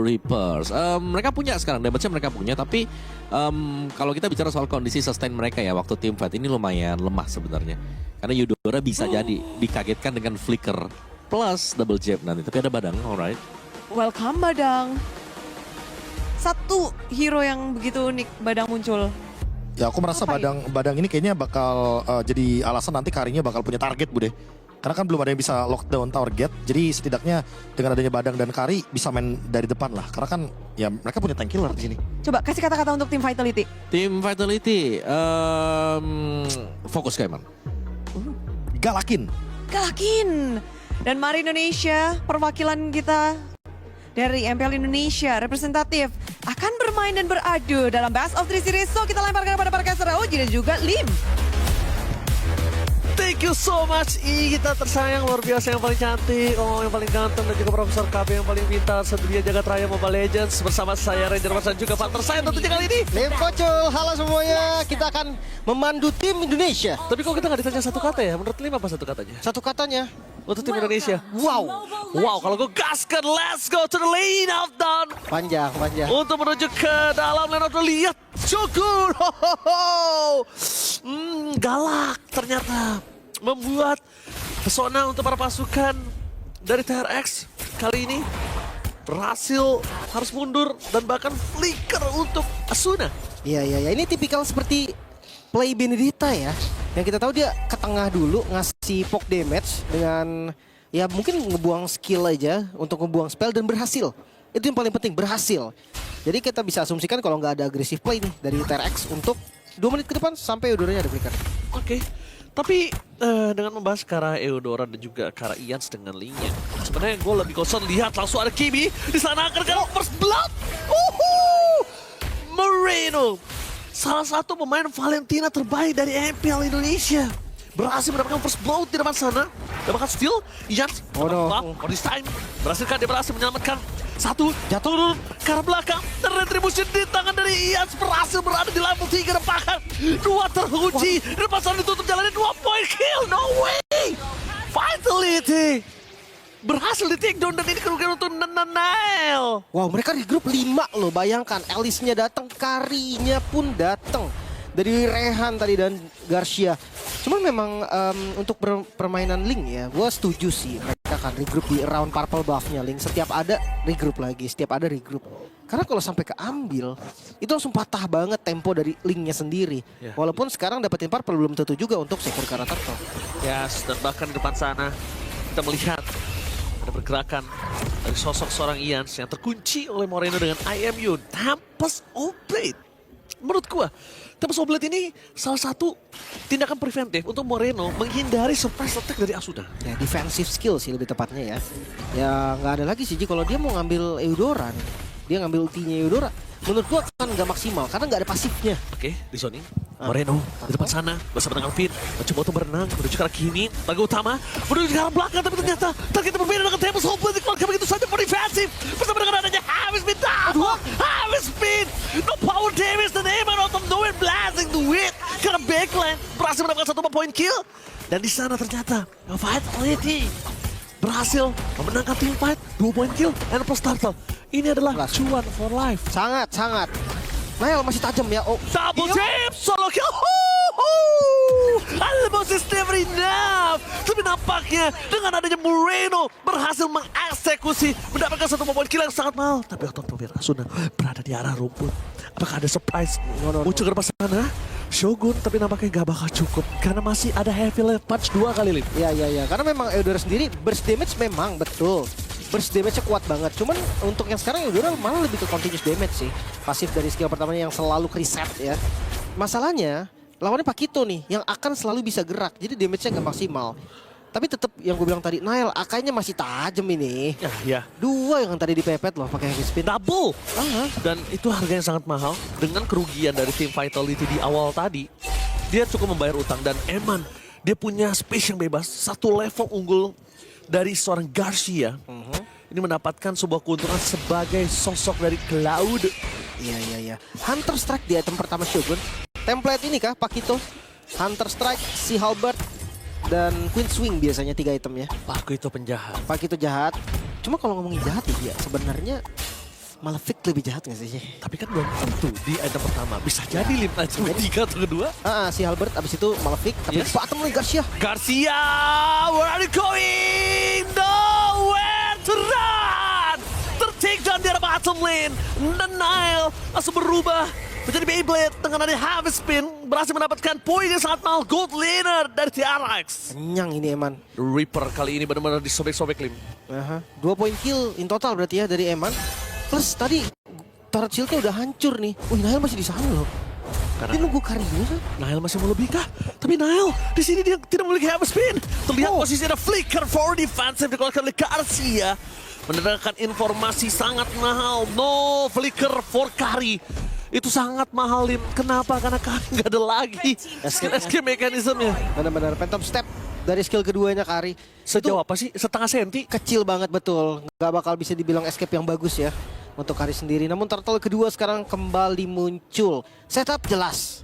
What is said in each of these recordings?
Reapers. Mereka punya sekarang, damage-nya mereka punya, tapi kalau kita bicara soal kondisi sustain mereka ya, waktu team fight ini lumayan lemah sebenarnya. Karena Eudora bisa jadi dikagetkan dengan flicker plus double jab nanti. Tapi ada Badang, alright. Welcome Badang. Satu hero yang begitu unik Badang muncul. Ya aku merasa Badang ini kayaknya bakal jadi alasan nanti Karinya bakal punya target Bude. Karena kan belum ada yang bisa lockdown target. Jadi setidaknya dengan adanya Badang dan Kari bisa main dari depan lah. Karena kan ya mereka punya tank killer di sini. Coba kasih kata-kata untuk tim Vitality. Tim Vitality, fokus ke Eman. Galakin. Galakin. Dan mari Indonesia, perwakilan kita dari MPL Indonesia, representatif akan bermain dan beradu dalam Best of 3 Series. So kita lemparkan kepada para caster Oji dan juga Lim. Thank you so much kita tersayang, luar biasa, yang paling cantik, yang paling ganteng, dan juga Profesor KB yang paling pintar sedunia jagat raya Mobile Legends. Bersama saya Ranger Mas dan juga partner saya tentunya kali ini Lim Kocul, halo semuanya. Kita akan memandu tim Indonesia. Tapi kok kita nggak ditanya satu kata ya? Menurut Lim apa satu katanya? Satu katanya, Untuk tim Indonesia. wow. Wow, kalau gue gaskan, let's go to the lane of dawn. Panjang. Untuk menuju ke dalam lane of dawn, lihat Shogun. Galak ternyata. Membuat pesona untuk para pasukan dari TRX kali ini berhasil harus mundur dan bahkan flicker untuk Asuna. Iya. Ini tipikal seperti play Benedetta ya. Yang kita tahu dia ke tengah dulu ngasih poke damage dengan ya mungkin ngebuang skill aja untuk ngebuang spell dan berhasil. Itu yang paling penting, berhasil. Jadi kita bisa asumsikan kalau nggak ada agresif play nih dari TRX untuk 2 menit ke depan sampai Eudoranya ada flicker. Oke. Tapi dengan membahas Kara Eudora dan juga Kara Ians dengan Lingnya, sebenarnya gue lebih concern lihat langsung ada Kimi di sana akan ke first blood. Moreno, salah satu pemain Valentina terbaik dari MPL Indonesia, berhasil mendapatkan first blood di depan sana. Dan bahkan still Ians for this time berhasilkan, dia berhasil menyelamatkan satu, jatuh ke arah belakang, dan retribution di tangan dari Ians berhasil berada di level 3 dan bahkan 2 terkunci. Di depan sana ditutup jalannya, 2 point kill, no way! Vitality berhasil di take down dan ini kerugian untuk Nanael. Wow, mereka di grup 5 loh, bayangkan. Alice-nya datang, Karinya pun datang. Dari Rehan tadi dan Garcia. Cuman memang untuk permainan Link ya, gue setuju sih. Mereka akan regroup di round purple buff-nya Link. Setiap ada regroup lagi, setiap ada regroup. Karena kalau sampai keambil, itu langsung patah banget tempo dari Link-nya sendiri. Yeah. Walaupun sekarang dapetin purple belum tentu juga untuk secure karakter Turtle. Yes, dan bahkan di depan sana kita melihat ada pergerakan dari sosok seorang Ians yang terkunci oleh Moreno dengan IMU Tempest Oblate. Menurut gua, Tempest Oblate ini salah satu tindakan preventif untuk Moreno menghindari surprise attack dari Asuna. Ya, defensive skill sih lebih tepatnya ya. Ya nggak ada lagi sih Ji, kalau dia mau ngambil Eudora nih. Dia ngambil ultinya Eudora. Menurut gua kan nggak maksimal karena nggak ada pasifnya. Oke, di zoning. Moreno di depan sana bersama dengan Finn mencoba untuk berenang menuju ke arah kini, laga utama menuju ke arah belakang, tapi ternyata targetnya berbeda dengan Tempest Oblate dikeluarkan begitu saja for defensive bersama dengan adanya Harvey Speed. Harvey Speed, no power damage dan Eman out of nowhere blasting the wit karena backline berhasil mendapatkan 1 point kill, dan di sana ternyata Vitality berhasil memenangkan team fight 2 point kill and plus turtle. Ini adalah cuan for life. Sangat. Nael masih tajam ya. Oh, Double tap, solo kill. Almost is never enough. Tapi nampaknya dengan adanya Moreno berhasil mengeksekusi, mendapatkan 1 point kill yang sangat mahal. Tapi otot Asuna berada di arah rumput. Apakah ada surprise muncul ke depan sana? Shogun, tapi nampaknya gak bakal cukup karena masih ada heavy left punch 2 kali, Lim. Iya. Karena memang Eudora sendiri burst damage memang betul. Burst damage-nya kuat banget. Cuman untuk yang sekarang Eudora malah lebih ke continuous damage sih. Pasif dari skill pertamanya yang selalu reset ya. Masalahnya lawannya Pakito nih yang akan selalu bisa gerak. Jadi damage-nya nggak maksimal. Tapi tetap yang gue bilang tadi, Nael akainya masih tajam ini. Ya. 2 yang tadi dipepet loh pakai heavy spin. Double. Dan itu harganya sangat mahal. Dengan kerugian dari tim Vitality di awal tadi, dia cukup membayar utang. Dan Eman, dia punya space yang bebas. 1 level unggul dari seorang Garcia. Ini mendapatkan sebuah keuntungan sebagai sosok dari Cloud. Iya. Hunter Strike di item pertama Shogun. Template ini kah Pakito? Hunter Strike, Sea Halberd, dan Queen Swing biasanya 3 item ya. Aku itu penjahat. Pakito jahat. Cuma kalau ngomongin jahat ya sebenarnya Malefic lebih jahat gak sih? Tapi kan belum tentu di item pertama. Bisa jadi Lim aja tiga atau kedua. Si Halbert abis itu Malefic. Tapi Yes. bottom lane Garcia. Garcia, where are you going? Nowhere to run! Tertake down di arah bottom lane. Dan Nile langsung berubah menjadi Beyblade dengan ada Heavy Spin. Berhasil mendapatkan poin yang sangat mahal. Gold laner dari TRX. Kenyang ini Eman. Reaper kali ini benar-benar disobek-sobek Lim. 2 poin kill in total berarti ya dari Eman. Plus tadi turret shieldnya udah hancur nih. Wih, Nile masih di sana loh. Dia nunggu karinya kan? Nile masih mau lebih kah? Tapi Nile di sini dia tidak memiliki Heavy Spin. Terlihat posisi ada flicker for defensive dikeluarkan oleh Garcia. Mendengarkan informasi sangat mahal. No flicker for Kari. Itu sangat mahal Lim. Kenapa? Karena Kari nggak ada lagi escape mekanismenya. Benar-benar phantom step dari skill keduanya Kari. Sejauh apa sih? Setengah senti? Kecil banget betul. Nggak bakal bisa dibilang escape yang bagus ya untuk Kari sendiri. Namun turtle kedua sekarang kembali muncul. Setup jelas.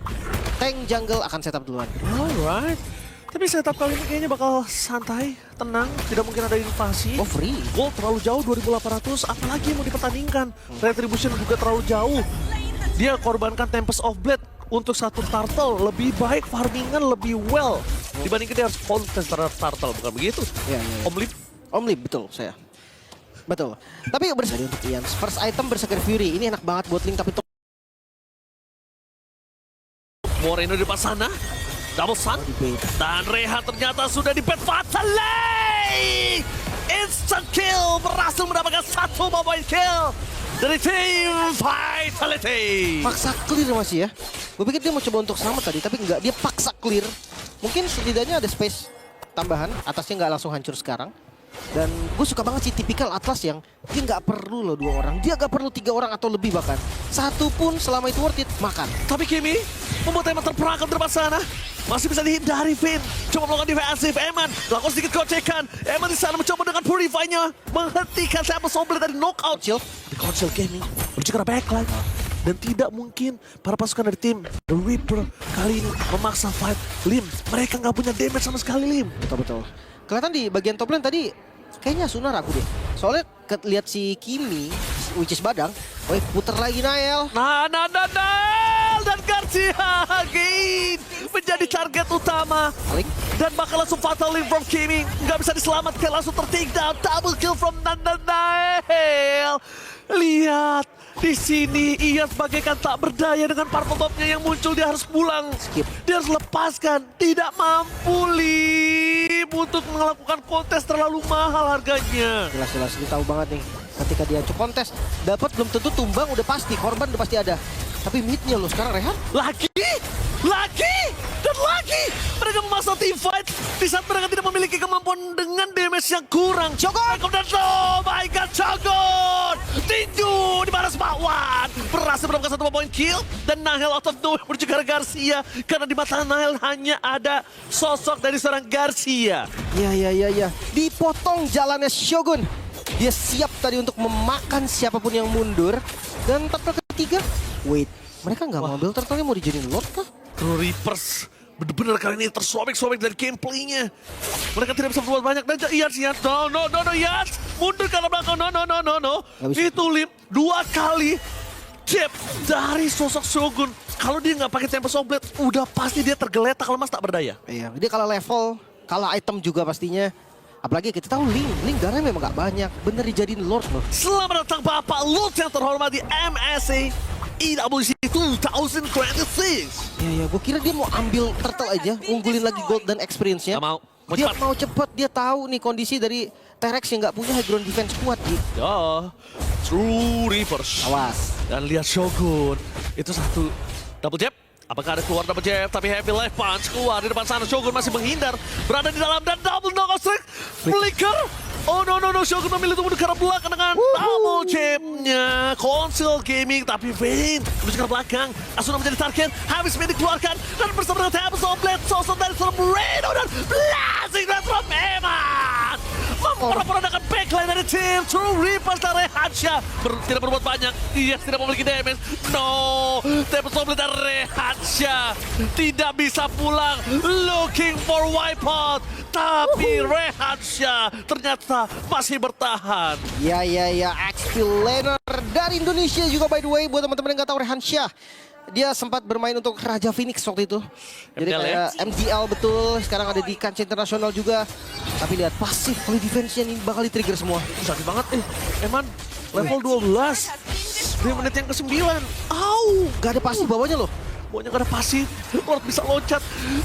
Tank jungle akan setup duluan. Alright. Tapi setup kali ini kayaknya bakal santai, tenang, tidak mungkin ada invasi. Oh free. Gold terlalu jauh 2800, apalagi yang mau dipertandingkan. Retribution juga terlalu jauh. Dia korbankan Tempest of Blade untuk satu turtle. Lebih baik farmingan lebih well dibandingkan dia harus kontes terhadap turtle, bukan begitu? Ya. Om Lip, Om Lip, betul saya. Betul. Tapi bersedia untuk Ian. First item Berserker Fury. Ini enak banget buat Link tapi Moreno di depan sana. Double Sun. Dan Rehan ternyata sudah di bed fatally. Instant kill. Berhasil mendapatkan satu mobile kill dari tim Vitality. paksa clear masih ya. Gue pikir dia mau coba untuk selamat tadi, tapi enggak. Dia paksa clear. Mungkin setidaknya ada space tambahan. Atasnya nggak langsung hancur sekarang. Dan gue suka banget sih tipikal Atlas yang dia nggak perlu loh 2 orang. Dia nggak perlu 3 orang atau lebih bahkan. Satu pun selama itu worth it, makan. Tapi Kimi membuat Eman terperangkap di depan sana. Masih bisa dihindari Finn. Coba melakukan defensif. Eman melakukan sedikit gocekan. Eman di sana mencoba dengan Purify-nya menghentikan Tempest of Blade dari knockout. Di Council Gaming menuju ke arah backline. Dan tidak mungkin para pasukan dari tim The Reaper kali ini memaksa fight Lim. Mereka nggak punya damage sama sekali Lim. Betul-betul. Kelihatan di bagian top lane tadi kayaknya Asuna ragu deh. Soalnya lihat si Kimi, which is Badang. Woi, puter lagi Nael. Nah, dan Garcia again menjadi target utama. Balik. Dan bakal langsung fatal Lim from Kimi. Nggak bisa diselamatkan, langsung ter-take down. Double kill from Nael. Lihat, di sini ia bagaikan tak berdaya dengan purple topnya yang muncul. Dia harus pulang. Skip. Dia harus lepaskan. Tidak mampu Lim untuk melakukan kontes terlalu mahal harganya. Jelas-jelas dia tahu banget nih. Ketika dia cuk kontes, dapat belum tentu tumbang udah pasti, korban udah pasti ada. Tapi midnya loh sekarang Rehan. Lagi, dan lagi. Mereka memasang team fight di saat mereka tidak memiliki kemampuan dengan damage yang kurang. Cogon! Dan oh my god, Cogon! Tinju di baras bakwan. Berhasil mendapatkan 1 poin kill. Dan Nahel out of nowhere menuju ke arah Garcia. Karena di mata Nahel hanya ada sosok dari seorang Garcia. Ya. Dipotong jalannya Shogun. Dia siap tadi untuk memakan siapapun yang mundur. Dan turtle ketiga, wait. Mereka nggak mau ambil turtle-nya, mau dijadiin lord kah? True Reapers benar-benar kali ini tersobek-sobek dari gameplaynya. Mereka tidak bisa berbuat banyak. Dan Yats, no, Yats. Mundur ke arah belakang, no. Nggak bisa. Itu Lim 2 kali chip dari sosok Shogun. Kalau dia nggak pakai Tempest of Blade, udah pasti dia tergeletak lemas tak berdaya. Iya, dia kalah level, kalah item juga pastinya. Apalagi kita tahu Link darahnya memang nggak banyak. Bener dijadiin lord loh. Selamat datang Bapak Lord yang terhormat di MSA EWC 2026. Iya, gue kira dia mau ambil turtle aja, unggulin lagi gold dan experience-nya. Gak mau. Mau Dia cepat. mau cepet, dia tahu nih kondisi dari T-Rex yang nggak punya high ground defense kuat gitu. Ya, True Reapers. Awas. Dan lihat Shogun. Itu satu double jab. Apakah ada keluar double jab? Tapi heavy life punch keluar di depan sana. Shogun masih menghindar. Berada di dalam dan double knockout strike. Flicker. Oh no. Shogun memilih untuk ke arah belakang dengan double jab-nya. Council Gaming. Tapi Vayne menuju ke arah belakang. Asuna menjadi target. Habis Vayne dikeluarkan. Dan bersama dengan Tempest of Blade. Sosok dari seorang Moreno. Dan blasting dari from Eman. Perandakan backline dari tim True Reapers dan Rehansha tidak berbuat banyak. Dia tidak memiliki damage. No, Tempest Hope dan Rehansha tidak bisa pulang. Looking for wipeout. Tapi Rehansha ternyata masih bertahan. Ya, XP laner dari Indonesia juga by the way. Buat teman-teman yang nggak tahu Rehansha, dia sempat bermain untuk Raja Phoenix waktu itu. Jadi MDL kayak MDL betul. Sekarang ada di kancah internasional juga. Tapi lihat pasif kali defense-nya ini bakal di-trigger semua. Sakit banget Eman. Level 12. Di menit yang ke-9. Au! Gak ada pasif bawahnya loh. Pokoknya gak ada pasif, Lord bisa loncat,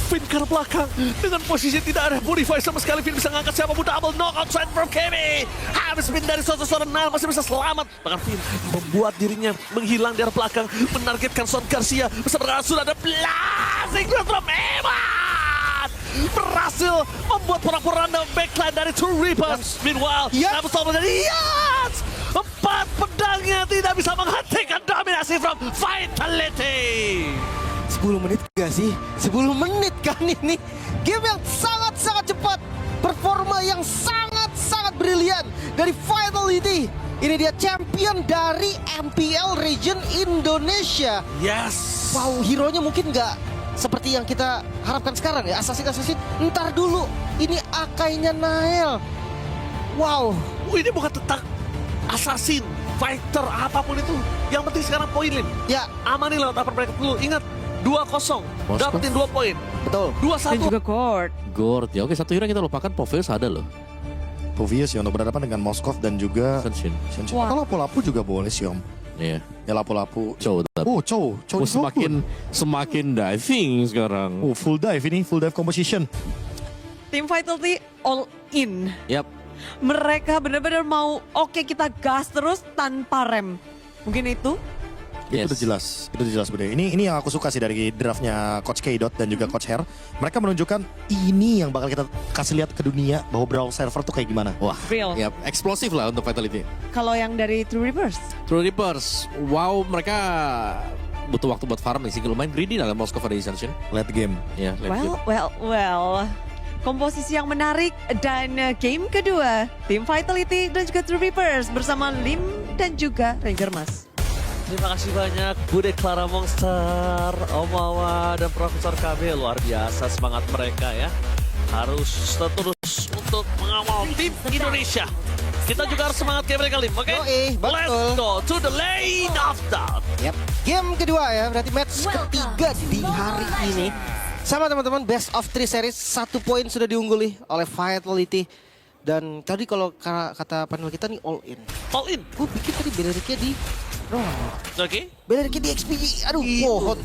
Finn ke arah belakang, dengan posisi tidak ada modify sama sekali, Finn bisa ngangkat siapa pun, double knockout side from Kemi, habis Finn dari seorang Nile masih bisa selamat, bahkan Finn membuat dirinya menghilang di arah belakang, menargetkan Son Garcia, bersama dengan sudah ada blasting from Eman, berhasil membuat porak-poranda backline dari True Reapers, meanwhile, Tempest Hope dari Yans, 4 pedangnya tidak bisa menghentikan dominasi from Vitality. 10 menit gak sih? 10 menit kan ini. Game yang sangat-sangat cepat. Performa yang sangat-sangat brilian dari Vitality. Ini dia champion dari MPL Region Indonesia. Yes. Wow, hero-nya mungkin gak seperti yang kita harapkan sekarang ya. Assassin. Ntar dulu. Ini Akainya Nael. Wow. Ini bukan tentang assassin, fighter, apapun itu. Yang penting sekarang poin, Lim. Ya, Amanin lewat upper bracket dulu. Ingat, 2-0. Dapetin 2 poin. betul. 2-1. Dan juga Gord. Gord ya, oke satu hero yang kita lupakan, Poveus ada loh. Povius ya untuk berhadapan dengan Moskov dan juga Senshin. Senshin. Wah. Atau lapu-lapu juga boleh sih Om. Iya. Ya lapu-lapu. Cow tapi. Oh, Chow Semakin diving sekarang. Oh, full dive ini, full dive composition. Tim Vitality all in. Yap. Mereka benar-benar mau oke kita gas terus tanpa rem. Mungkin itu. Itu udah jelas, Bude. Ini yang aku suka sih dari draftnya Coach K. dan juga Coach Her. Mereka menunjukkan ini yang bakal kita kasih lihat ke dunia bahwa Brawl server tuh kayak gimana. Wah, Real. yap, eksplosif lah untuk Vitality. Kalau yang dari True Reapers. True Reapers, wow mereka butuh waktu buat farm nih sih, lumayan greedy dalam Moskov ada Ascension. Late game. Ya, late game. Well. Komposisi yang menarik dan game kedua tim Vitality dan juga True Reapers bersama Lim dan juga Ranger Mas. Terima kasih banyak Bude Clara Monster, Omawa, dan Profesor KB. Luar biasa semangat mereka ya. Harus terus untuk mengawal tim Indonesia. Kita juga harus semangat kayak mereka, Lim. Oke? betul. Let's go to the lane of doubt. Yap. Game kedua ya, berarti match ketiga di hari ini. Sama teman-teman, best of 3 series, 1 poin sudah diungguli oleh Vitality. Dan tadi kalau kata panel kita nih all in. All in. Gue pikir tadi Beleriknya di Oke. Beleriknya di XPG. Aduh, pohon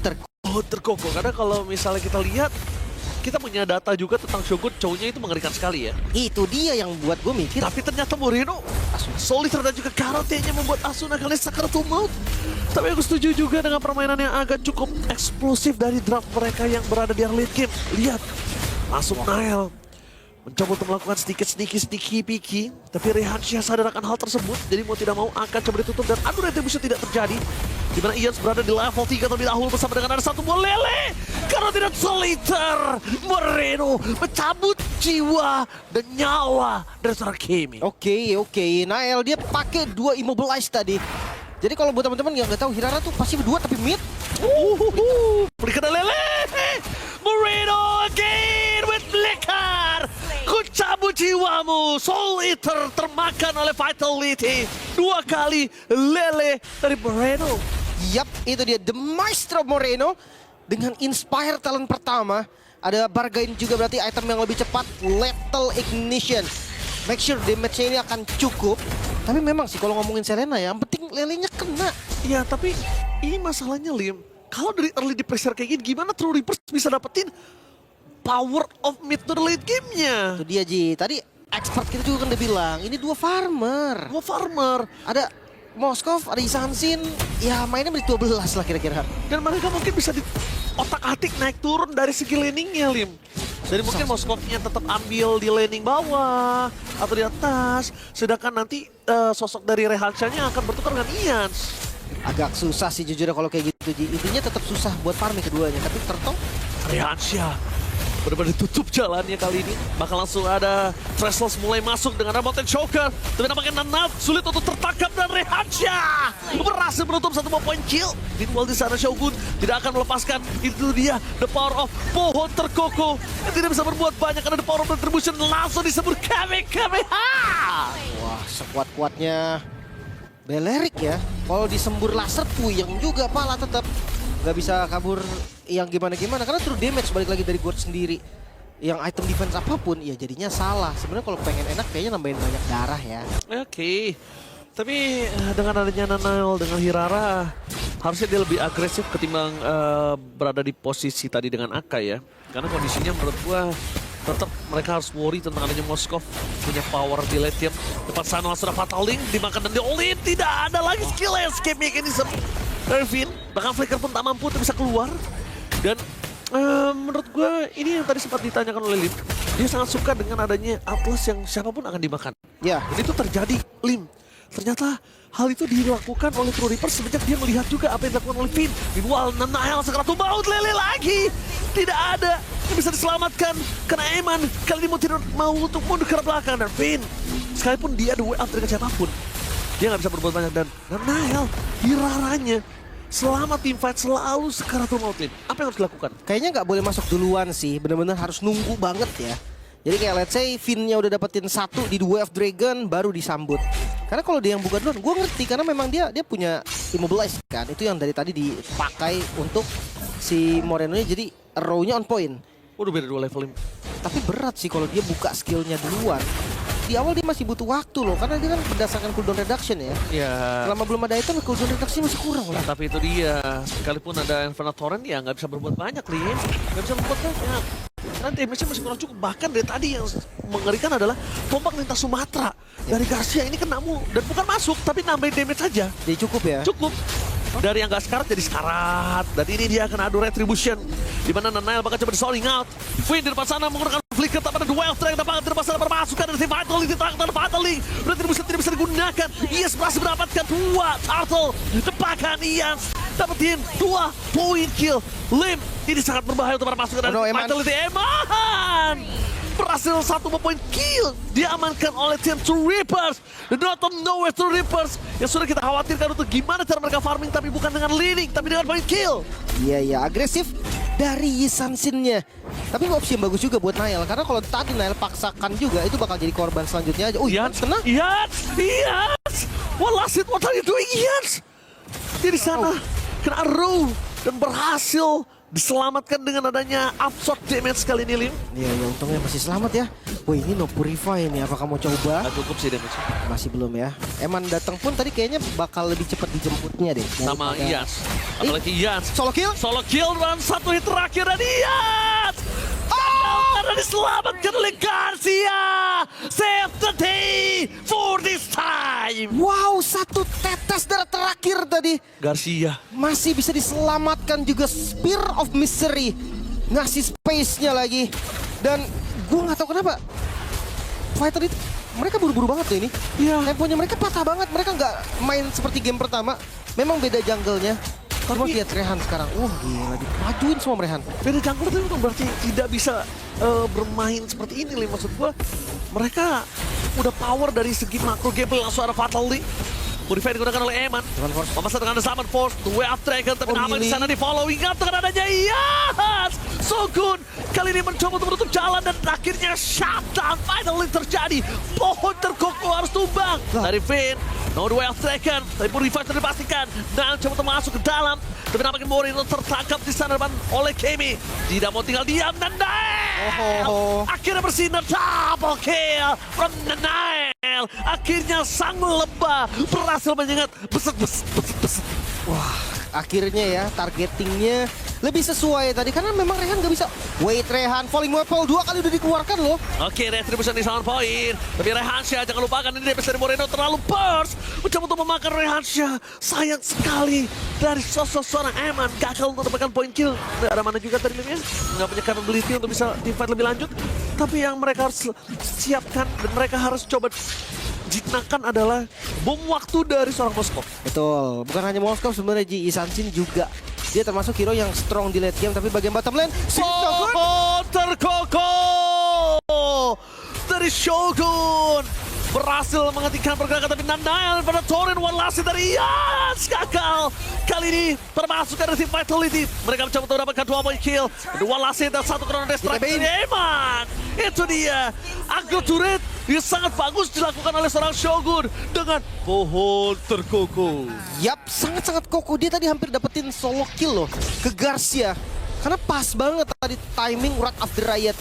Oh, terkoko. Karena kalau misalnya kita lihat, kita punya data juga tentang Shogun, cowoknya itu mengerikan sekali ya. Itu dia yang buat gue mikir. Tapi ternyata Moreno, Solitaire dan juga Karate-nya membuat Asuna kali Sakaratul Maut. Tapi aku setuju juga dengan permainan yang agak cukup eksplosif dari draft mereka yang berada di late game. Lihat, masuk Nael. Mencoba untuk melakukan sedikit sneaky picky. Tapi Rehansha sadar akan hal tersebut. Jadi mau tidak mau akan coba ditutup dan adu retribution tidak terjadi. Di mana Ians berada di level 3 terlebih dahulu bersama dengan ada satu buah lele. Karena tidak Solitaire. Moreno mencabut jiwa dan nyawa dari seorang Kemi. Oke. Nael dia pakai 2 immobilize tadi. Jadi kalau buat teman-teman yang nggak tahu, Hirara tuh pasti 2 tapi mid. Berikan lele. Moreno again with Flicker. Ku cabut jiwamu. Soul Eater termakan oleh Vitality. 2 kali lele dari Moreno. Yap, itu dia The Maestro Moreno dengan Inspire talent pertama. Ada bargain juga berarti item yang lebih cepat, Lethal Ignition. Make sure damage-nya ini akan cukup. Tapi memang sih kalau ngomongin Selena ya, yang penting lelenya kena. Ya tapi ini masalahnya Lim. Kalau dari early di pressure kayak gini, gimana True Reapers bisa dapetin power of mid to the late game-nya? Itu dia Ji, tadi expert kita juga kan udah bilang, ini 2 farmer. Mau farmer. Ada Moskov, ada Isansin, ya mainnya menit 12 lah kira-kira. Dan mereka mungkin bisa di otak-atik naik turun dari segi laningnya Lim. Jadi mungkin Moskovnya tetap ambil di laning bawah atau di atas. Sedangkan nanti sosok dari Rehansha-nya akan bertukar dengan Ians. Agak susah sih jujur kalau kayak gitu Ji. Intinya tetap susah buat farming keduanya, tapi Turtle Rehansha benar-benar ditutup jalannya kali ini. Bakal langsung ada Threshold mulai masuk dengan remote choker. Tapi nampaknya Nanat sulit untuk tertangkap dan Rehansha berhasil menutup 1 poin kill. Meanwhile di sana Shogun tidak akan melepaskan. Itu dia the power of pohon terkoko yang tidak bisa berbuat banyak karena the power of retribution langsung disebut Kamehameha. Wah, sekuat-kuatnya Belerik ya. Kalau disembur laser puyeng juga pala tetap. Nggak bisa kabur yang gimana-gimana. Karena true damage balik lagi dari Gord sendiri. Yang item defense apapun, ya jadinya salah. Sebenarnya kalau pengen enak kayaknya nambahin banyak darah ya. Oke. Tapi dengan adanya Nanail dengan Hirara, harusnya dia lebih agresif ketimbang berada di posisi tadi dengan Aka ya. Karena kondisinya menurut gua tetap mereka harus worry tentang adanya Moskov punya power di late game. Depan sana langsung ada Fatal Link dimakan dan di-all-in. Tidak ada lagi skill escape mechanism dari Finn. Bahkan Flicker pun tak mampu untuk bisa keluar. Dan menurut gue ini yang tadi sempat ditanyakan oleh Lim. Dia sangat suka dengan adanya Atlas yang siapapun akan dimakan. Ya. Dan itu terjadi, Lim. Ternyata hal itu dilakukan oleh True Reaper semenjak dia melihat juga apa yang dilakukan oleh Finn. Meanwhile, Nanail sekarang maut lele lagi. Tidak ada yang bisa diselamatkan. Karena Eman kali ini mau untuk mundur ke belakang. Dan Finn, sekalipun dia ada way out dengan siapapun, dia nggak bisa berbuat banyak. Dan Nanail, Hiraranya, selama team fight selalu sekaratul maut, Lim. Apa yang harus dilakukan? Kayaknya nggak boleh masuk duluan sih. Bener-bener harus nunggu banget ya. Jadi kayak let's say Finn-nya udah dapetin 1 di The Way of Dragon baru disambut. Karena kalau dia yang buka duluan, gue ngerti karena memang dia punya immobilize kan. Itu yang dari tadi dipakai untuk si Moreno-nya jadi row-nya on point. Udah beda 2 level, Lim. Tapi berat sih kalau dia buka skillnya duluan. Di awal dia masih butuh waktu loh, karena dia kan berdasarkan cooldown reduction ya. Ya. Selama belum ada item, cooldown reduction masih kurang lah. Tapi itu dia, sekalipun ada Infernal Torrent ya nggak bisa berbuat banyak, Lim. Nggak bisa berbuat banyak. Karena damage-nya masih kurang cukup. Bahkan dari tadi yang mengerikan adalah tombak lintas Sumatera dari Garcia ini kena dan bukan masuk, tapi nambahin damage saja. Jadi cukup ya? Cukup. Dari yang gak sekarat jadi sekarat. Dan ini dia akan adu retribution. Dimana Nanail bakal coba di-soling out. Finn di depan sana menggunakan flicker. Tak pada duel track. Dapat di depan sana bermasukan dari Vital Link. Ditangkap Vital Link. Retribution tidak bisa digunakan. Ians berhasil mendapatkan 2 turtle. Depakan Ians. Dapetin 2 point kill. Lim. Ini sangat berbahaya untuk para pasukan dari Vitality. Eman berhasil 1 point kill diamankan oleh tim True Reapers. The Not of Nowhere True Reapers yang sudah kita khawatirkan untuk gimana cara mereka farming, tapi bukan dengan leading, tapi dengan point kill. Iya, agresif dari Yisansin-nya. Tapi opsi yang bagus juga buat Nail, karena kalau tadi Nail paksakan juga itu bakal jadi korban selanjutnya aja. Oh, Ians kena? Ians! What last it? What are you doing, Ians? Dia di sana kena row dan berhasil diselamatkan dengan adanya absorb damage kali ini, Lim. Iya, untungnya masih selamat ya. Wah, ini no purify nih, apakah mau coba? Gak cukup sih damage. Masih belum ya. Eman datang pun tadi kayaknya bakal lebih cepat dijemputnya deh. Sama Ians. Apalagi Ians. Solo kill? Solo kill dan 1 hit terakhir dan Ians! Karena diselamatkan oleh Garcia. Save the day for this time. Wow, 1 tetes darah terakhir tadi. Garcia. Masih bisa diselamatkan juga. Spear of Misery. Ngasih space-nya lagi. Dan gue nggak tahu kenapa. Fighter itu, mereka buru-buru banget tuh ini. Iya. Temponya mereka patah banget. Mereka nggak main seperti game pertama. Memang beda jungle-nya. Cuma lihat Rehan sekarang. Gila, dipajuin semua Rehan. Beda jungle itu bukan berarti tidak bisa bermain seperti ini, Lim. Maksud gua, mereka udah power dari segi makro gameplay. Langsung ada Fatal Link. Purify digunakan oleh Eman. Memasang dengan The Summon Force. The Way of Dragon. Tapi nama di sana di following up dengan adanya Ians. So good. Kali ini mencoba untuk menutup jalan. Dan akhirnya shutdown finally terjadi. Pohon terkoko harus tumbang. Dari Finn. No The Way of Dragon. Tapi Purify sudah dipastikan. Dan coba untuk masuk ke dalam. Tapi nampaknya Moreno tertangkap di sana depan oleh Kemi. Tidak mau tinggal diam. Dan Nail. Akhirnya bersinar. Double kill from Nail. Akhirnya sang lebah berhasil menyengat. Beset. Wah, akhirnya ya targetingnya lebih sesuai tadi. Karena memang Rehan nggak bisa. Wait, Rehan. Falling Weapon 2 kali udah dikeluarkan loh. Oke, retribution di sound point. Tapi Rehansha, jangan lupakan ini DPS dari Moreno terlalu burst. Mencoba untuk memakan Rehansha. Sayang sekali dari sosok seorang Eman. Gagal untuk mendapatkan point kill. Nggak ada mana juga tadi Limnya. Nggak punya capability untuk bisa team fight lebih lanjut. Tapi yang mereka harus siapkan dan mereka harus coba jinakan adalah bom waktu dari seorang Moskov. Betul. Bukan hanya Moskov sebenarnya, Ji Yisansin juga Dia termasuk hero yang strong di late game, tapi bagian bottom lane, Shogun terkokok dari Shogun. Berhasil menghentikan pergerakan, tapi Nanael pada Torin Wallace dari Yans gagal. Kali ini permasukan dari tim Vitality. Mereka mencoba untuk mendapatkan 2 point kill. Wallace dan 1 Chrono Destruct dari Eman. Itu dia. Agro turret yang sangat bagus dilakukan oleh seorang Shogun dengan pohon terkokok. Yap, sangat-sangat kokoh. Dia tadi hampir dapetin solo kill loh ke Garcia. Karena pas banget tadi timing Wrath of the Riot.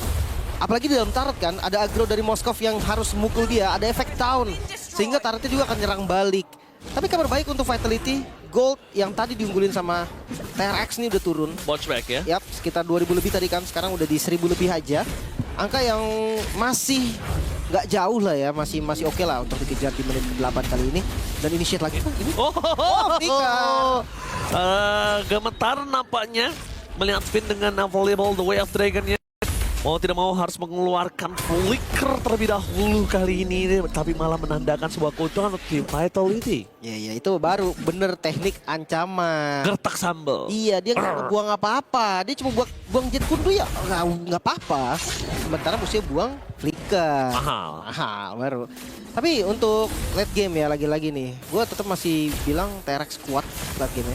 Apalagi di dalam turret kan, ada aggro dari Moskov yang harus mukul dia, ada efek down. Sehingga turretnya juga akan nyerang balik. Tapi kabar baik untuk Vitality, Gold yang tadi diunggulin sama TRX ini udah turun. Bounce back ya. Yap, sekitar 2000 lebih tadi kan, sekarang udah di 1000 lebih aja. Angka yang masih nggak jauh lah ya, masih oke lah untuk dikejar di menit ke-8 kali ini. Dan initiate lagi kan ini. Gemetar nampaknya melihat Finn dengan available The Way of Dragon-nya. Mau tidak mau harus mengeluarkan flicker terlebih dahulu kali ini, tapi malah menandakan sebuah keuntungan untuk tim Vitality. Ya itu baru bener teknik ancaman. Gertak sambal. Iya, dia nggak buang apa-apa. Dia cuma buang jet kundu ya nggak apa-apa. Sementara musuhnya buang flicker. Mahal baru. Tapi untuk late game ya lagi-lagi nih, gue tetap masih bilang TRX kuat late game.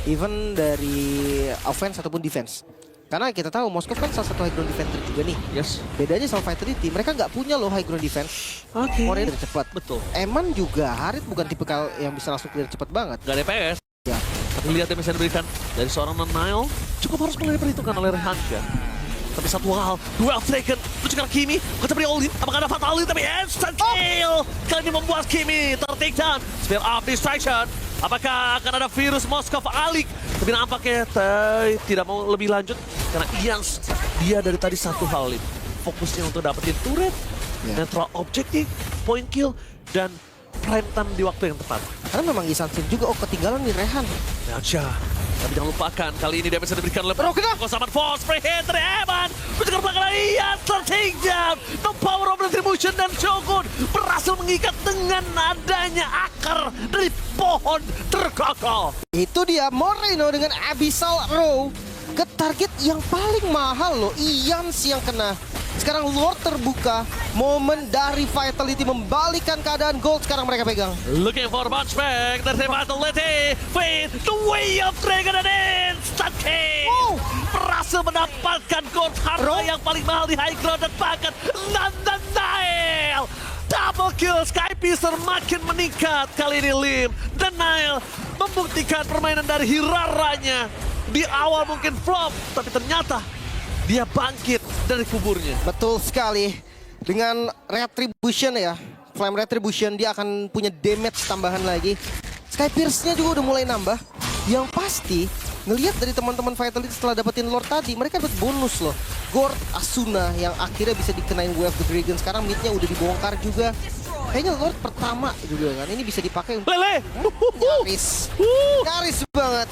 Even dari offense ataupun defense. Karena kita tahu Moskov kan salah satu high ground defender juga nih. Yes. Bedanya sama Vitality, mereka nggak punya loh high ground defense. Oke. More cepat. Betul. Eman juga, Harit bukan tipikal yang bisa langsung clear cepat banget. Gak ada PS. Ya. Tapi lihat yang bisa diberikan dari seorang Nanael cukup harus mulai diperhitungkan oleh Rehanka. Tapi satu hal, duel taken, menuju ke Kimi, kecepatan all-in, apakah ada fatality, tapi instant kill! Kali ini membuat Kimi ter-take down, spell up distraction. Apakah akan ada virus Moskov Alik? Tapi nampaknya tidak mau lebih lanjut, karena Ians, dia dari tadi satu hal, fokusnya untuk dapetin turret, neutral objective, point kill, dan prime time di waktu yang tepat. Karena memang Isansin juga, ketinggalan nih Rehan. Raja. Tapi jangan lupakan, kali ini dia bisa diberikan oleh Kosaman Force, free hit dari Eman. Mencegar belakang dari Ian, ter-take down. The power of retribution dan Shogun berhasil mengikat dengan adanya akar dari pohon terkokok. Itu dia Moreno dengan Abyssal Row ke target yang paling mahal loh, Ians yang kena. Sekarang Lord terbuka, momen dari Vitality membalikkan keadaan Gold sekarang mereka pegang. Looking for a bounce back dari Vitality. Fade, the way of Dragon and instant kill. Berhasil mendapatkan Gold harta yang paling mahal di high ground dan bahkan Nanael. Double kill, Skypicer makin meningkat kali ini Lim. Dan Nael membuktikan permainan dari Hiraranya. Di awal mungkin flop, tapi ternyata dia bangkit dari kuburnya. Betul sekali. Dengan Retribution ya, Flame Retribution, dia akan punya damage tambahan lagi. Sky Pierce-nya juga udah mulai nambah. Yang pasti, ngelihat dari teman-teman Vitality setelah dapetin Lord tadi, mereka dapat bonus loh. Gord Asuna yang akhirnya bisa dikenain Way of the Dragon. Sekarang mid-nya udah dibongkar juga. Kayaknya Lord pertama juga kan, ini bisa dipakai untuk Lele! nyaris. Nyaris banget.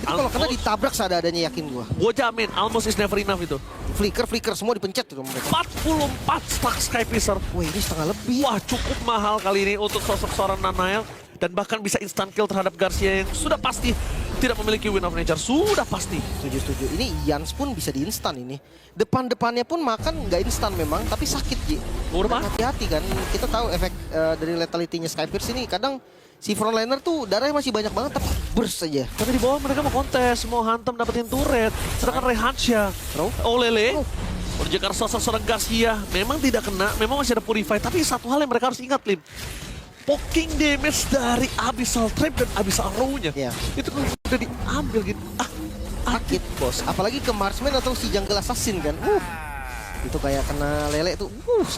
Itu kalau kena ditabrak seadanya yakin gua. Gue jamin, almost is never enough itu. Flicker semua dipencet itu mereka. 44 stack Skypicer. Wah ini setengah lebih. Wah, cukup mahal kali ini untuk sosok seorang Nanael. Dan bahkan bisa instant kill terhadap Garcia yang sudah pasti tidak memiliki Wind of Nature. Sudah pasti. Setuju. Ini Yans pun bisa di-instan ini. Depan-depannya pun makan nggak instan memang, tapi sakit Ji. Hati-hati kan. Kita tahu efek dari lethality-nya Skypierce ini kadang si frontliner tuh darahnya masih banyak banget tapi burst aja. Tapi di bawah mereka mau kontes, mau hantam dapetin turret. Sedangkan Rehansha, Lele, menjaga sosok seorang Garcia memang tidak kena, memang masih ada Purify. Tapi satu hal yang mereka harus ingat, Lim. Poking damage dari Abyssal Trap dan Abyssal Row-nya. Itu udah diambil gitu. Sakit, bos. Apalagi ke Marksman atau si Jungle Assassin kan. Itu kayak kena lele tuh.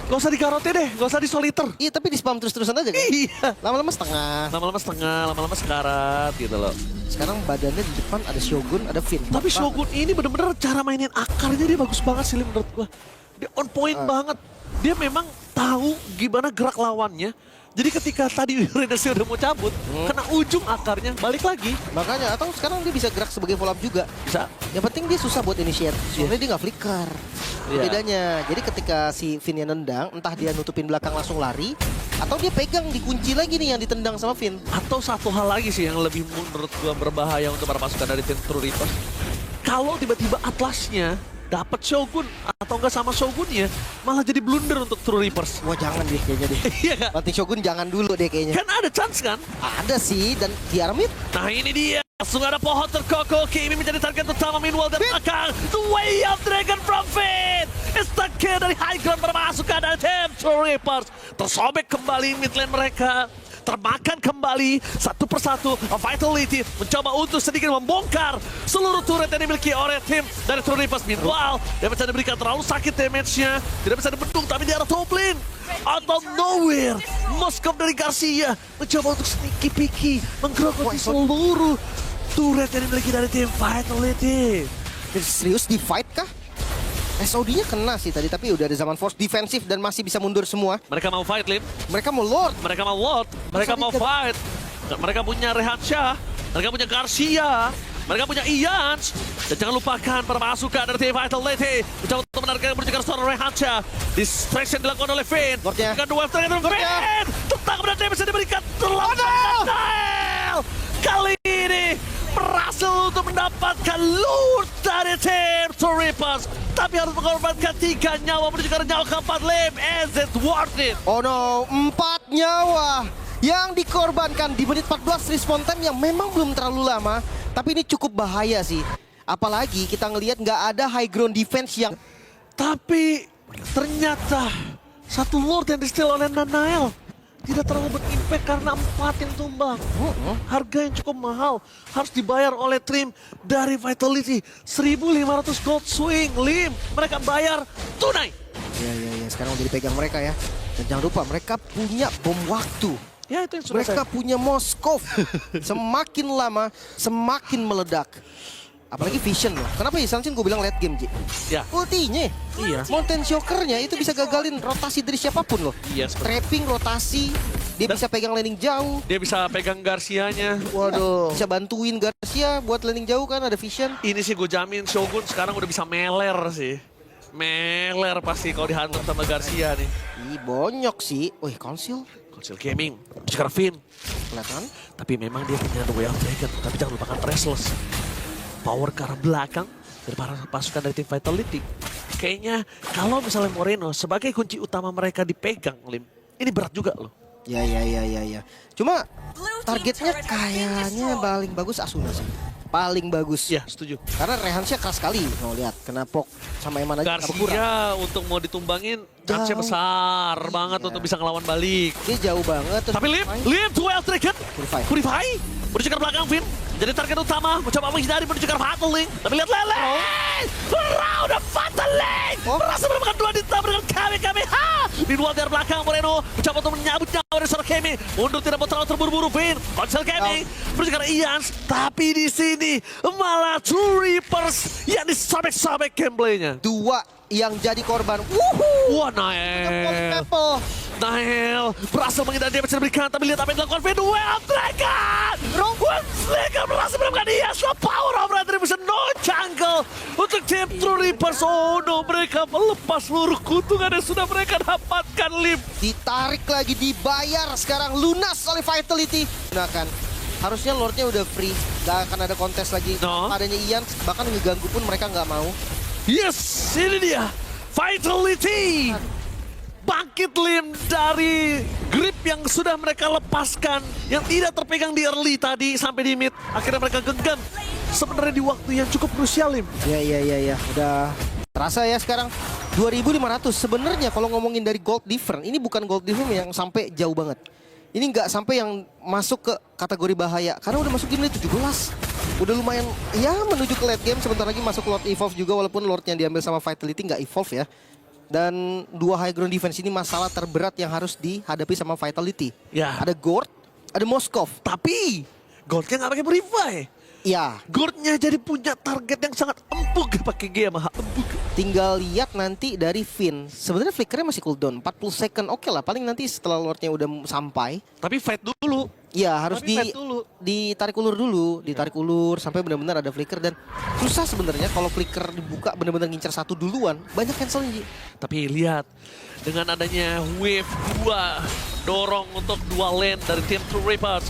Gak usah digarote deh, gak usah disoliter. Iya, tapi di spam terus-terusan aja kan. Iya. Lama-lama setengah. Lama-lama sekarat gitu loh. Sekarang badannya di depan ada Shogun, ada Finn. Tapi Shogun ini bener-bener cara mainin akarnya dia bagus banget sih menurut gua. Dia on point banget. Dia memang tahu gimana gerak lawannya. Jadi ketika tadi Renesnya udah mau cabut, kena ujung akarnya, balik lagi. Makanya, atau sekarang dia bisa gerak sebagai follow up juga. Bisa. Yang penting dia susah buat initiate. Soalnya dia nggak flicker. Iya. Bedanya. Jadi ketika si Finn yang nendang, entah dia nutupin belakang langsung lari, atau dia pegang dikunci lagi nih yang ditendang sama Finn. Atau satu hal lagi sih yang lebih menurut gua berbahaya untuk para pasukan dari tim True Reapers. Kalau tiba-tiba Atlasnya dapat Shogun atau enggak sama Shogunnya, malah jadi blunder untuk True Reapers. Wah jangan deh kayaknya deh. Iya kak? Banting Shogun jangan dulu deh kayaknya. Kan ada chance kan? Ada sih, dan di Aramid. Nah ini dia. Langsung ada pohon terkokoh. Kimi menjadi target utama. Meanwhile dari belakang. The way of Dragon from Finn. It's the kill dari high ground bermasukan dari tim True Reapers. Tersobek kembali mid lane mereka. Termakan kembali satu persatu. Vitality mencoba untuk sedikit membongkar seluruh turret yang dimiliki oleh tim dari True Reapers. Meanwhile, dia bisa diberikan terlalu sakit damage-nya. Tidak bisa dibendung, tapi dia ada top lane. Out of nowhere, Moskov dari Garcia mencoba untuk sneaky picky, menggerogoti seluruh turret yang dimiliki dari tim Vitality. Serius di fight kah? SOD-nya kena sih tadi, tapi udah ada zaman force defensif dan masih bisa mundur semua. Mereka mau fight, Lim. Mereka mau Lord. Mereka mau Lord. Mereka mau fight. Mereka punya Rehansha. Mereka punya Garcia. Mereka punya Ians. Dan jangan lupakan permasukan dari tim Vitality. Mencoba untuk menargetkan menuju ke seorang Rehansha. Distraction dilakukan oleh Finn. Lordnya. Dengan dua strike dari Finn. Tetap kemudian dia bisa diberikan terlambat. Kali ini berhasil untuk mendapatkan loot dari tim True Reapers. Tapi harus mengorbankan 3 nyawa menuju ke nyawa keempat. Lim, is it worth it? Oh no, 4 nyawa yang dikorbankan di menit 14 respawn time yang memang belum terlalu lama. Tapi ini cukup bahaya sih. Apalagi kita ngelihat nggak ada high ground defense yang... Tapi ternyata satu Lord yang di-steal oleh Nanael tidak terlalu berimpact karena 4 yang tumbang. Harga yang cukup mahal harus dibayar oleh tim dari Vitality. 1.500 gold swing, Lim. Mereka bayar tunai. Ya, sekarang udah dipegang mereka ya. Dan jangan lupa mereka punya bom waktu. Ya itu yang sudah Mereka punya Moskov. Semakin lama, semakin meledak. Apalagi Vision loh. Kenapa ya Sansin gue bilang late game, Ji? Ya. Ultinya, Iya. Mountain Shocker-nya itu bisa gagalin rotasi dari siapapun loh. Iya, seperti- Trapping, rotasi, dia bisa pegang landing jauh. Dia bisa pegang Garcia-nya. Waduh. Bisa bantuin Garcia buat landing jauh kan, ada Vision. Ini sih gue jamin Shogun sekarang udah bisa meler sih. Meler pasti kalau dihantam sama Garcia nih. Ih, bonyok sih. Wih, Council. Council Gaming, sekarang Finn. Kelihatan. Tapi memang dia punya The Way of Dragon. Tapi jangan lupakan Restless. Power ke arah belakang dari para pasukan dari tim Vitality. Kayaknya kalau misalnya Moreno sebagai kunci utama mereka dipegang, Lim. Ini berat juga loh. Ya. Cuma targetnya kayaknya paling bagus Asuna sih. Paling bagus. Ya, setuju. Karena Rehansha keras sekali. Mau lihat, kena Pok sama Eman aja kurang. Garcia untuk mau ditumbangin, chance-nya Jauh. besar banget Iya. untuk bisa ngelawan balik. Dia jauh banget. Terus Tapi Lim, The Way of Dragon. Purify. Menuju ke belakang, Finn. Jadi target utama, mencoba menghindari menuju ke Fatal Link. Tapi lihat Lele. Round of Fatal Link. Berhasil menemukan 2 ditambah dengan Kami. Meanwhile dari belakang, Moreno mencoba untuk menyambut nyawa dari seorang Kami. Mundur tidak mau terlalu terburu-buru, Finn. Konsel Kami. Menuju ke Ians. Tapi di sini malah True Reapers yang disobek-sobek gameplaynya. 2 yang jadi korban. Wuhu. Wah, Nael. Apple. Nael berhasil menghindari dia bisa diberikan. Tapi lihat apa yang dilakukan Finn. Well, Dragon. Slayer berhasil menemukan dia. So power of retribution. No jungle untuk tim True Reapers. Oh no, mereka melepas seluruh keuntungan yang sudah mereka dapatkan, Lim. Ditarik lagi, dibayar sekarang lunas oleh Vitality. Gunakan. Harusnya Lordnya udah free. Gak akan ada kontes lagi. No. Adanya Ian, bahkan ngeganggu pun mereka nggak mau. Yes, ini dia. Vitality. Bangkit, Lim, dari grip yang sudah mereka lepaskan. Yang tidak terpegang di early tadi sampai di mid. Akhirnya mereka genggam. Sebenarnya di waktu yang cukup krusial, Lim. Ya. Udah terasa ya sekarang. 2.500 sebenarnya kalau ngomongin dari gold difference. Ini bukan gold difference yang sampai jauh banget. Ini nggak sampai yang masuk ke kategori bahaya. Karena udah masuk game 17. Udah lumayan ya menuju ke late game. Sebentar lagi masuk Lord Evolve juga. Walaupun Lordnya diambil sama Vitality nggak Evolve ya. Dan 2 high ground defense ini masalah terberat yang harus dihadapi sama Vitality. Ya. Ada Gord, ada Moskov. Tapi Goldnya nggak pakai Purify. Ya, Gordnya jadi punya target yang sangat empuk pakai G sama H, empuk. tinggal lihat nanti dari Finn. Sebenarnya flickernya masih cooldown 40 second. Oke lah, paling nanti setelah Lordnya udah sampai. Tapi fight dulu. Ya harus Tapi fight dulu. ditarik ulur dulu, ditarik ulur sampai benar-benar ada flicker dan susah sebenarnya kalau flicker dibuka benar-benar ngincer satu duluan, banyak cancelnya. Ji. Tapi lihat, dengan adanya wave 2 dorong untuk dua lane dari tim True Reapers.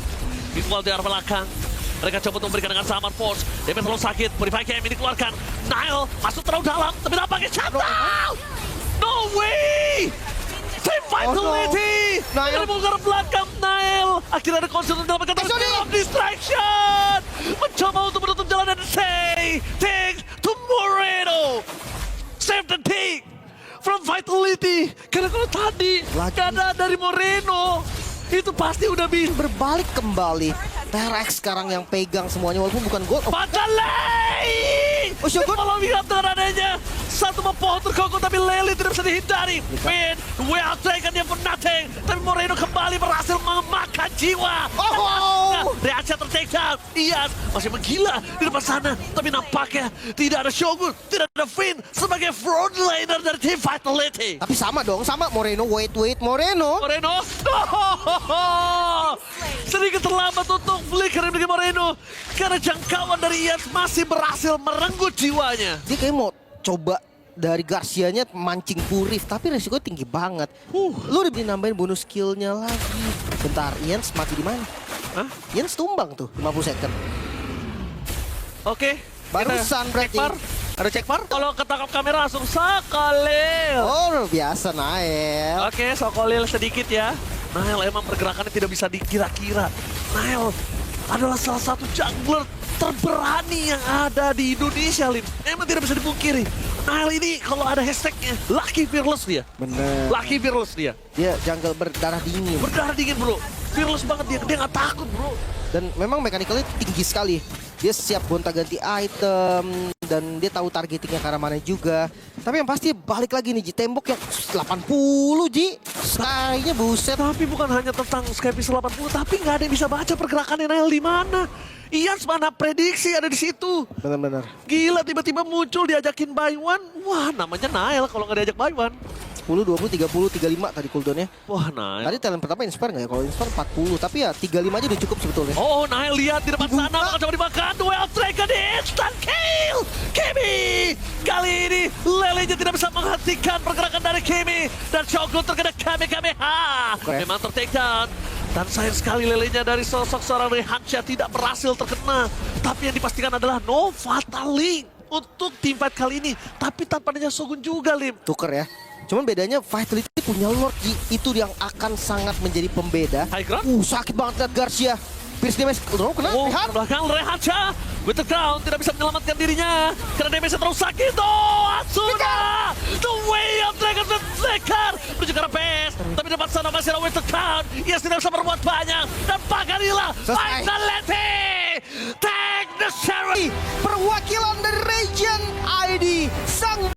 Visual di arah belakang. Mereka coba untuk memberikan dengan Saman Force. DP terlalu sakit, Purify KM dikeluarkan. Nile masuk terlalu dalam, tapi dampaknya shutdown! No way! Team Vitality! Nile. Dari bongkar belakang Nile. Akhirnya ada konsen untuk mendapatkan distraction. Mencoba untuk menutup jalan dan say, take to Moreno. Save the take from Vitality. Karena kalau tadi Lagi. gak ada dari Moreno, itu pasti udah bisa. Berbalik kembali. T-Rex sekarang yang pegang semuanya walaupun bukan gold. Oh, Patalay! Oh, Shogun. Kalau lihat dengan adanya satu pohon terkokoh tapi Lely tidak bisa dihindari. Win, well taken dia pun nothing. Tapi Moreno kembali berhasil memakan jiwa. Oh. Reaksi ter-take down. Ian masih menggila di depan sana. Tapi nampaknya tidak ada Shogun, tidak ada Finn sebagai front laner dari tim Vitality. Tapi sama dong, sama Moreno. Wait, Moreno. Moreno, sedikit terlambat untuk flicker dari Moreno karena jangkauan dari Ian masih berhasil merenggut jiwanya. Dia kayak mau coba dari Garcia-nya mancing Purif, tapi resikonya tinggi banget. Lu udah bisa nambahin bonus skillnya lagi. Bentar, Ians mati di mana? Hah? Ians tumbang tuh, 50 second. Oke, Barusan kita berarti. cek par. Ada cek par? Kalau ketangkap kamera langsung Sokolil. Oh, luar biasa Nael. Oke, Sokolil sedikit ya. Nael emang pergerakannya tidak bisa dikira-kira. Nael adalah salah satu jungler terberani yang ada di Indonesia, Lim. Emang tidak bisa dipungkiri. Nael ini kalau ada hashtagnya, Lucky Fearless dia. Bener. Lucky Fearless dia. Dia jungle berdarah dingin. Berdarah dingin, bro. Fearless banget dia. Dia nggak takut, bro. Dan memang mekanikalnya tinggi sekali. Dia siap gonta-ganti item dan dia tahu targetingnya ke arah mana juga. Tapi yang pasti balik lagi nih Ji, tembok yang 80 Ji. Sky-nya buset. Tapi bukan hanya tentang Skypiece 80, tapi nggak ada yang bisa baca pergerakannya Nael di mana. Ian mana prediksi ada di situ. Benar-benar. Gila tiba-tiba muncul diajakin buy one. Wah namanya Nael kalau nggak diajak buy one. 10, 20, 30, 35 tadi cooldownnya. Wah Nael. Tadi talent pertama Inspire nggak ya? Kalau Inspire 40, tapi ya 35 aja udah cukup sebetulnya. Oh Nael lihat di depan sana bakal coba dimakan. Duel Dragon instant kill. Kimi. Kali ini Lelenya tidak bisa menghentikan pergerakan dari Kimi. Dan Shogun terkena Kamehameha. Oke. Memang ter-take down. Dan sayang sekali Lelenya dari sosok seorang Rehansha tidak berhasil terkena. Tapi yang dipastikan adalah no fatal link untuk tim fight kali ini. Tapi tanpa adanya Shogun juga, Lim. Tuker ya. Cuman bedanya Vitality punya Lord Ji. Itu yang akan sangat menjadi pembeda. High ground. Sakit banget lihat Garcia. Pierce damage. Oh, kena. Oh, Lihat. belakang Rehansha. With the crown tidak bisa menyelamatkan dirinya. Karena damage terlalu sakit. Oh, Asuna. The way of Dragon with Flicker. Menuju ke arah PS. Tapi depan sana masih ada with the crown. Ia tidak bisa berbuat banyak. Dan Paganila. Selesai. Vitality. Take the Sherry.